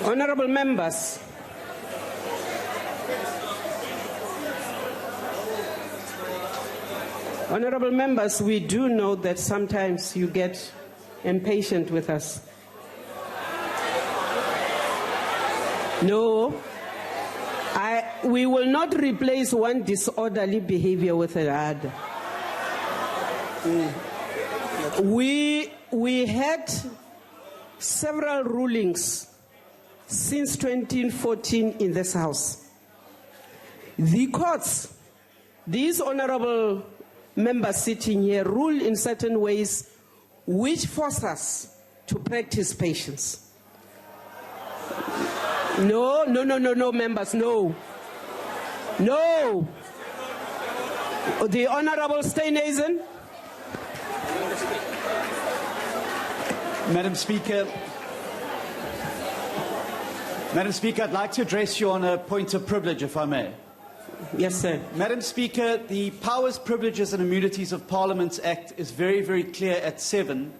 Honourable members, we do know that sometimes you get impatient with us. No, we will not replace one disorderly behavior with another. We had several rulings since 2014 in this House. The courts, these honourable members sitting here, rule in certain ways which force us to practice patience. No, members, no. No. The Honourable Steenhuisen. Madam Speaker, I'd like to address you on a point of privilege, if I may. Yes, sir. Madam Speaker, the Powers, Privileges and Immunities of Parliament Act is very, very clear at 7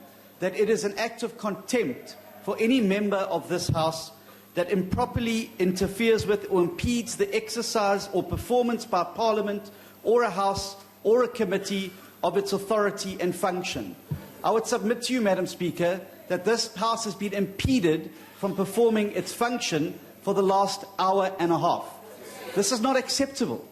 that it is an act of contempt for any member of this House that improperly interferes with or impedes the exercise or performance by Parliament or a House or a committee of its authority and function. I would submit to you, Madam Speaker, that this House has been impeded from performing its function for the last hour and a half. This is not acceptable.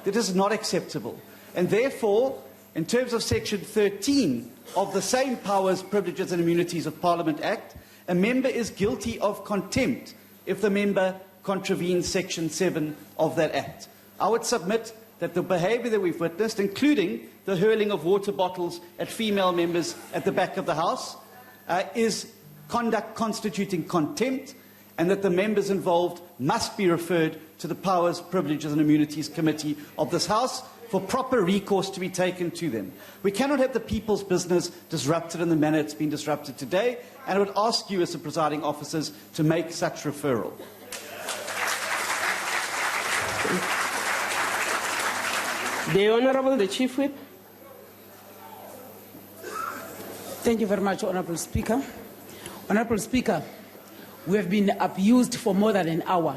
It is not acceptable. And therefore, in terms of Section 13 of the same Powers, Privileges and Immunities of Parliament Act, a member is guilty of contempt if the member contravenes Section 7 of that Act. I would submit that the behaviour that we've witnessed, including the hurling of water bottles at female members at the back of the House, is conduct constituting contempt, and that the members involved must be referred to the Powers, Privileges and Immunities Committee of this House for proper recourse to be taken to them. We cannot have the people's business disrupted in the manner it's been disrupted today, and I would ask you as the presiding officers to make such referral. The Honourable, the Chief Whip. Thank you very much, Honourable Speaker. Honourable Speaker, we have been abused for more than an hour,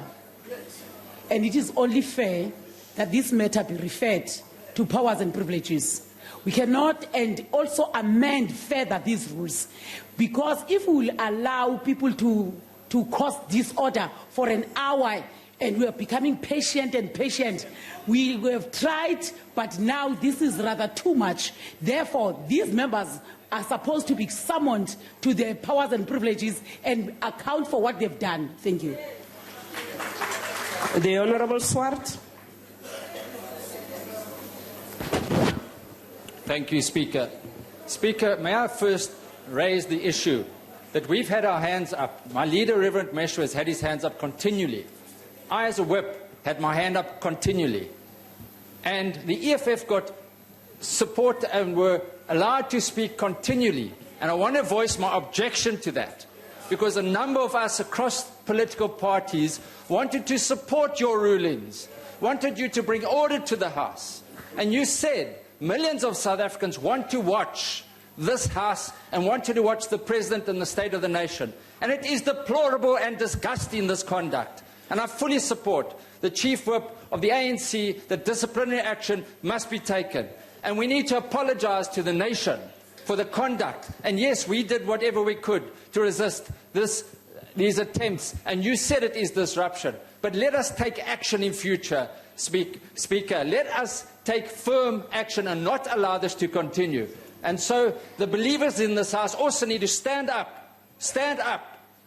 and it is only fair that this matter be referred to Powers and Privileges. We cannot and also amend further these rules, because if we will allow people to cause disorder for an hour and we are becoming patient and patient, we have tried, but now this is rather too much. Therefore, these members are supposed to be summoned to their Powers and Privileges and account for what they've done. Thank you. The Honourable Swart. Thank you, Speaker. Speaker, may I first raise the issue that we've had our hands up. My leader, Reverend Meshwa, has had his hands up continually. I, as a whip, had my hand up continually. And the EFF got support and were allowed to speak continually. And I want to voice my objection to that, because a number of us across political parties wanted to support your rulings, wanted you to bring order to the House. And you said millions of South Africans want to watch this House and wanted to watch the President and the State of the Nation. And it is deplorable and disgusting, this conduct. And I fully support the Chief Whip of the ANC that disciplinary action must be taken. And we need to apologise to the nation for the conduct. And yes, we did whatever we could to resist these attempts. And you said it is disruption. But let us take action in future, Speaker. Let us take firm action and not allow this to continue. And so the believers in this House also need to stand up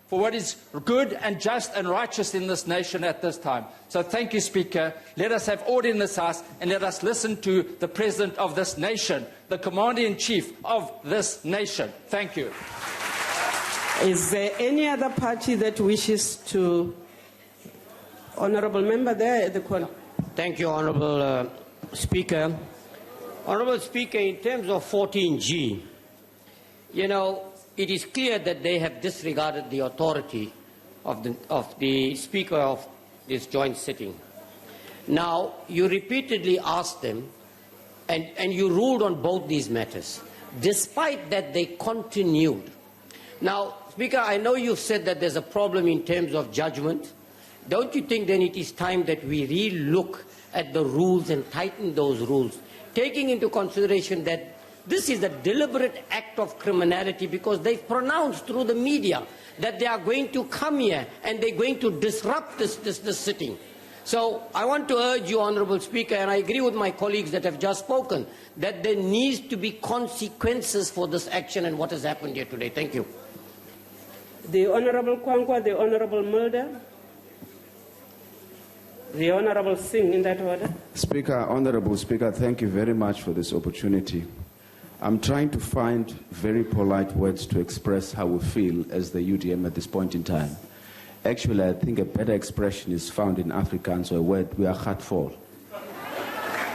for what is good and just and righteous in this nation at this time. So thank you, Speaker. Let us have order in this House, and let us listen to the President of this nation, the Commander-in-Chief of this nation. Thank you. Is there any other party that wishes to? Honourable member there at the corner. Thank you, Honourable Speaker. Honourable Speaker, in terms of 14G, you know, it is clear that they have disregarded the authority of the Speaker of this joint sitting. Now, you repeatedly asked them, and you ruled on both these matters. Despite that, they continued. Now, Speaker, I know you've said that there's a problem in terms of judgment. Don't you think then it is time that we re-look at the rules and tighten those rules, taking into consideration that this is a deliberate act of criminality because they've pronounced through the media that they are going to come here and they're going to disrupt this sitting. So I want to urge you, Honourable Speaker, and I agree with my colleagues that have just spoken, that there needs to be consequences for this action and what has happened here today. Thank you. The Honourable Kwankwa, the Honourable Mulder, the Honourable Singh, in that order. Speaker, Honourable Speaker, thank you very much for this opportunity. I'm trying to find very polite words to express how we feel as the UDM at this point in time. Actually, I think a better expression is found in Afrikaans, or a word, we are heartful.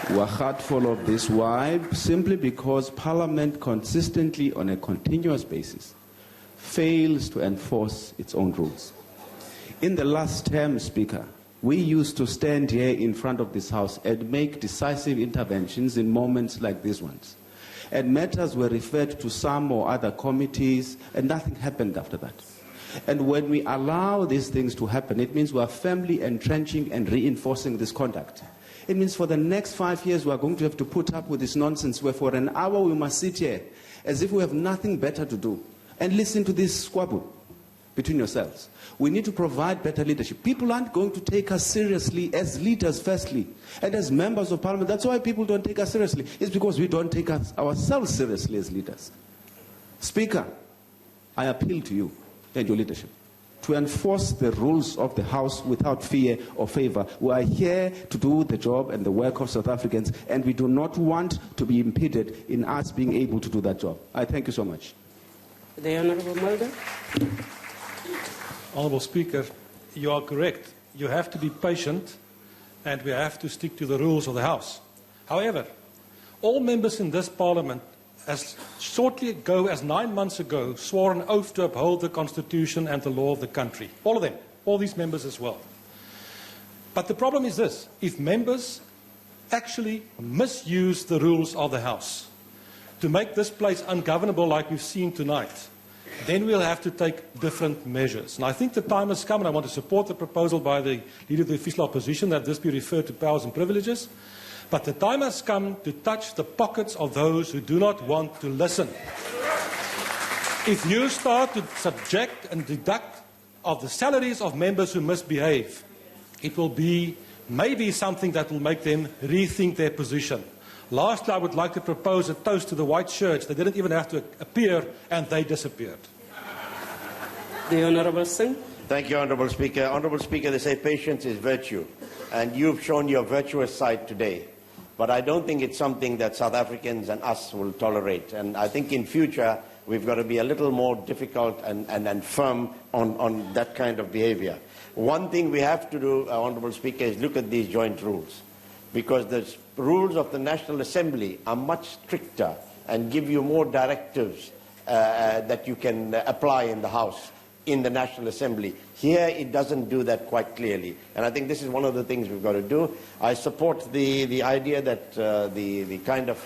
We are heartful of this. Why? Simply because Parliament consistently, on a continuous basis, fails to enforce its own rules. In the last term, Speaker, we used to stand here in front of this House and make decisive interventions in moments like these ones. And matters were referred to some or other committees, and nothing happened after that. And when we allow these things to happen, it means we are firmly entrenching and reinforcing this conduct. It means for the next 5 years we are going to have to put up with this nonsense where for an hour we must sit here as if we have nothing better to do and listen to this squabble between yourselves. We need to provide better leadership. People aren't going to take us seriously as leaders, firstly, and as members of Parliament. That's why people don't take us seriously. It's because we don't take ourselves seriously as leaders. Speaker, I appeal to you and your leadership to enforce the rules of the House without fear or favor. We are here to do the job and the work of South Africans, and we do not want to be impeded in us being able to do that job. I thank you so much. The Honourable Mulder. Honourable Speaker, you are correct. You have to be patient and we have to stick to the rules of the House. However, all members in this Parliament, as shortly ago as 9 months ago, swore an oath to uphold the Constitution and the law of the country. All of them, all these members as well. But the problem is this: if members actually misuse the rules of the House to make this place ungovernable like we've seen tonight, then we'll have to take different measures. And I think the time has come, and I want to support the proposal by the Leader of the Official Opposition that this be referred to powers and privileges. But the time has come to touch the pockets of those who do not want to listen. If you start to subject and deduct of the salaries of members who misbehave, it will be maybe something that will make them rethink their position. Lastly, I would like to propose a toast to the white shirts. They didn't even have to appear, and they disappeared. The Honourable Singh. Thank you, Honourable Speaker. Honourable Speaker, they say patience is virtue, and you've shown your virtuous side today. But I don't think it's something that South Africans and us will tolerate. And I think in future, we've got to be a little more difficult and firm on that kind of behavior. One thing we have to do, Honourable Speaker, is look at these joint rules. Because the rules of the National Assembly are much stricter and give you more directives that you can apply in the House, in the National Assembly. Here it doesn't do that quite clearly. And I think this is one of the things we've got to do. I support the idea that the kind of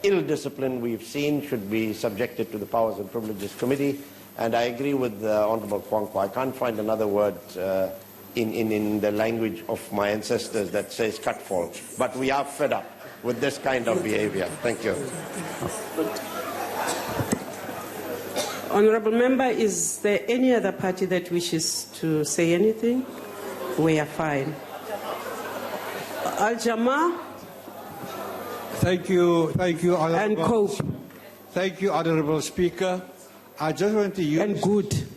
ill discipline we've seen should be subjected to the Powers and Privileges Committee. And I agree with Honourable Kwankwa. I can't find another word in the language of my ancestors that says cutfall. But we are fed up with this kind of behavior. Thank you. Honourable Member, is there any other party that wishes to say anything? We are fine. Al-Jama. Thank you, Honourable. And Cope. Thank you, Honourable Speaker. I just want to use... And good.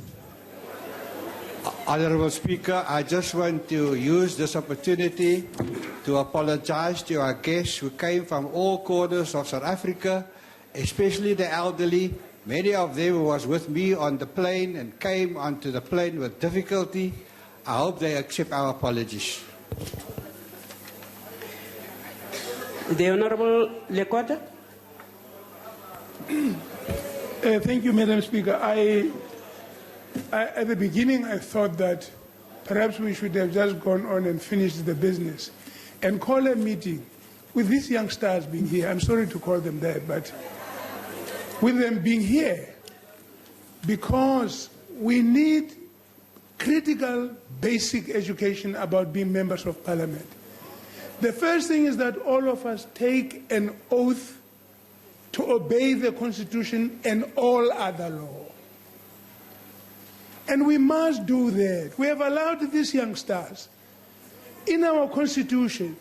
Honourable Speaker, I just want to use this opportunity to apologise to our guests who came from all corners of South Africa, especially the elderly. Many of them was with me on the plane and came onto the plane with difficulty. I hope they accept our apologies. The Honourable Lekota. Thank you, Madam Speaker. At the beginning, I thought that perhaps we should have just gone on and finished the business and call a meeting with these young stars being here. I'm sorry to call them that, but with them being here, because we need critical, basic education about being members of parliament. The first thing is that all of us take an oath to obey the Constitution and all other law. And we must do that. We have allowed these youngsters. In our Constitution,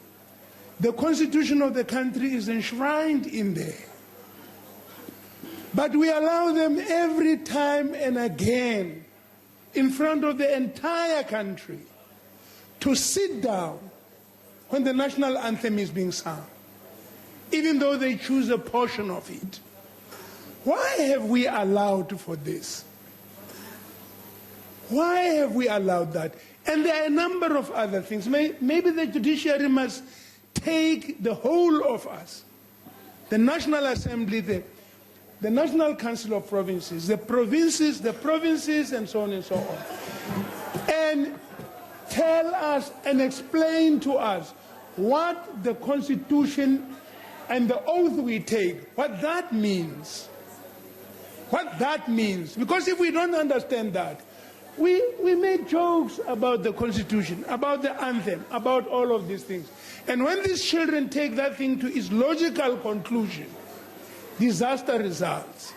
the Constitution of the country is enshrined in there. But we allow them every time and again, in front of the entire country, to sit down when the national anthem is being sung, even though they choose a portion of it. Why have we allowed for this? Why have we allowed that? And there are a number of other things. Maybe the judiciary must take the whole of us, the National Assembly, the National Council of Provinces, the provinces, and so on and so on, and tell us and explain to us what the Constitution and the oath we take, what that means. What that means. Because if we don't understand that, we make jokes about the Constitution, about the anthem, about all of these things. And when these children take that thing to its logical conclusion, disaster results.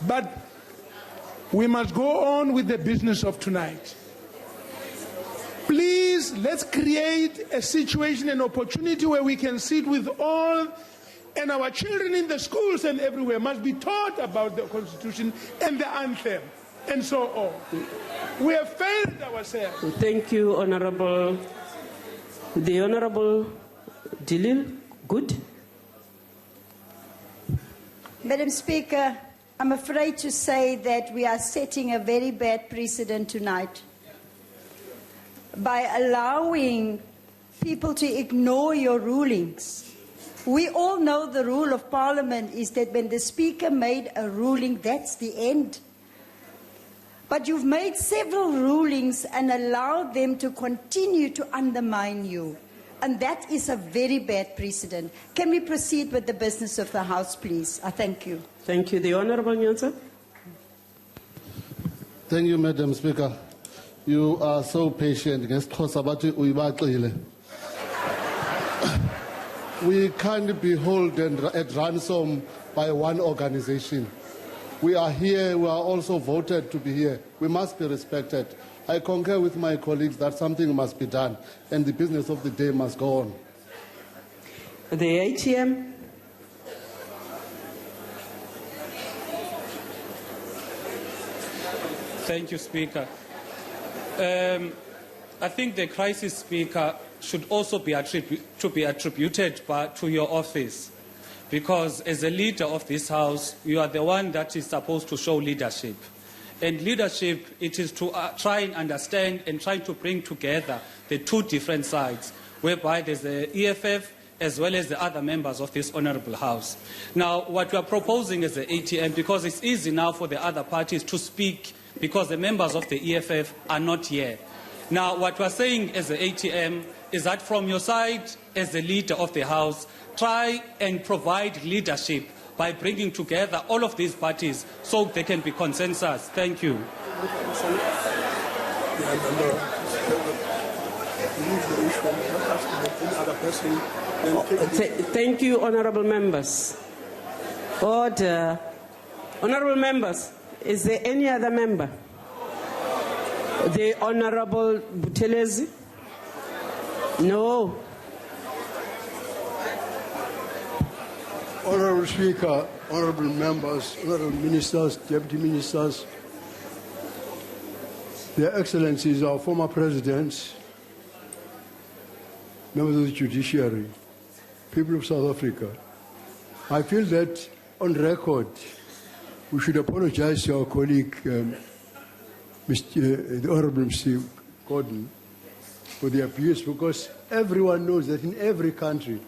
But we must go on with the business of tonight. Please, let's create a situation, an opportunity where we can sit with all, and our children in the schools and everywhere must be taught about the Constitution and the anthem, and so on. We have failed ourselves. Thank you, Honorable. The Honorable Dilil, good. Madam Speaker, I'm afraid to say that we are setting a very bad precedent tonight by allowing people to ignore your rulings. We all know the rule of Parliament is that when the Speaker made a ruling, that's the end. But you've made several rulings and allowed them to continue to undermine you. And that is a very bad precedent. Can we proceed with the business of the House, please? I thank you. Thank you. The Honorable Nyanza. Thank you, Madam Speaker. You are so patient. We can't be held at ransom by one organization. We are here, we are also voted to be here. We must be respected. I concur with my colleagues that something must be done and the business of the day must go on. The ATM. Thank you, Speaker. I think the crisis, Speaker, should also be attributed to your office, because as a leader of this House, you are the one that is supposed to show leadership. And leadership, it is to try and understand and try to bring together the two different sides, whereby there's the EFF as well as the other members of this honourable House. Now, what we are proposing is the ATM, because it's easy now for the other parties to speak, because the members of the EFF are not here. Now, what we are saying as the ATM is that from your side, as the leader of the House, try and provide leadership by bringing together all of these parties so there can be consensus. Thank you. Thank you, honourable members. Order. Honourable members, is there any other member? The Honourable Buthelezi? No. Honourable Speaker, honourable members, honourable ministers, deputy ministers, Their Excellencies, our former presidents, members of the judiciary, people of South Africa, I feel that on record we should apologize to our colleague, the Honourable Mr. Gordon, for the abuse, because everyone knows that in every country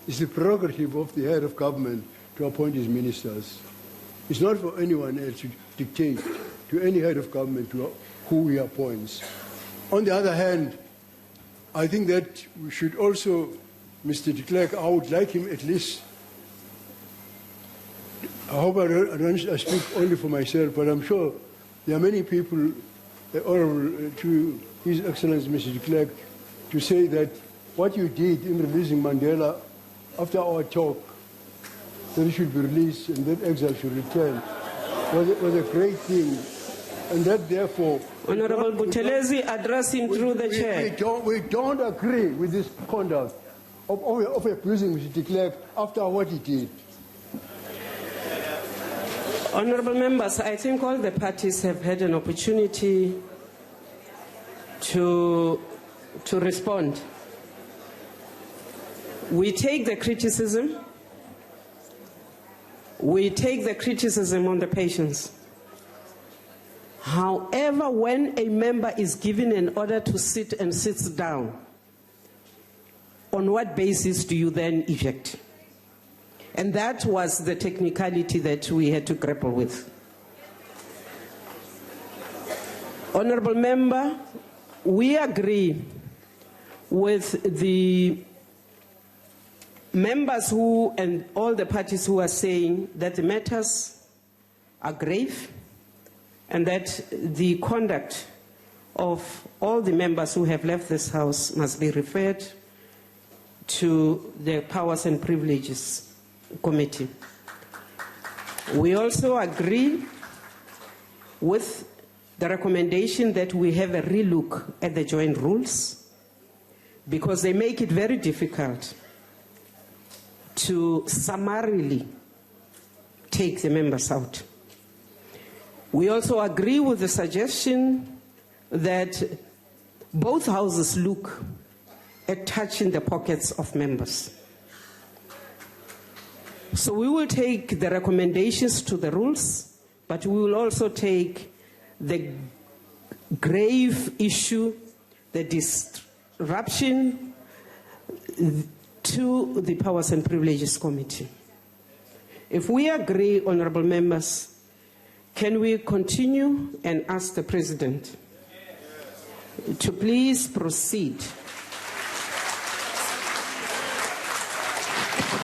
it's the prerogative of the head of government to appoint his ministers. It's not for anyone else to dictate to any head of government who he appoints. On the other hand, I think that we should also, Mr. de Klerk, I would like him at least, I hope I speak only for myself, but I'm sure there are many people, honorable to His Excellency Mr. de Klerk, to say that what you did in releasing Mandela after our talk, that he should be released and that exile should return, was a great thing. And that therefore... Honorable Buthelezi, address him through the chair. We don't agree with this conduct of abusing Mr. de Klerk after what he did. Honorable members, I think all the parties have had an opportunity to respond. We take the criticism. We take the criticism on the patience. However, when a member is given an order to sit and sits down, on what basis do you then eject? And that was the technicality that we had to grapple with. Honorable member, we agree with the members who and all the parties who are saying that the matters are grave and that the conduct of all the members who have left this House must be referred to the Powers and Privileges Committee. We also agree with the recommendation that we have a relook at the joint rules because they make it very difficult to summarily take the members out. We also agree with the suggestion that both houses look at touching the pockets of members. So we will take the recommendations to the rules, but we will also take the grave issue, the disruption to the Powers and Privileges Committee. If we agree, honorable members, can we continue and ask the President to please proceed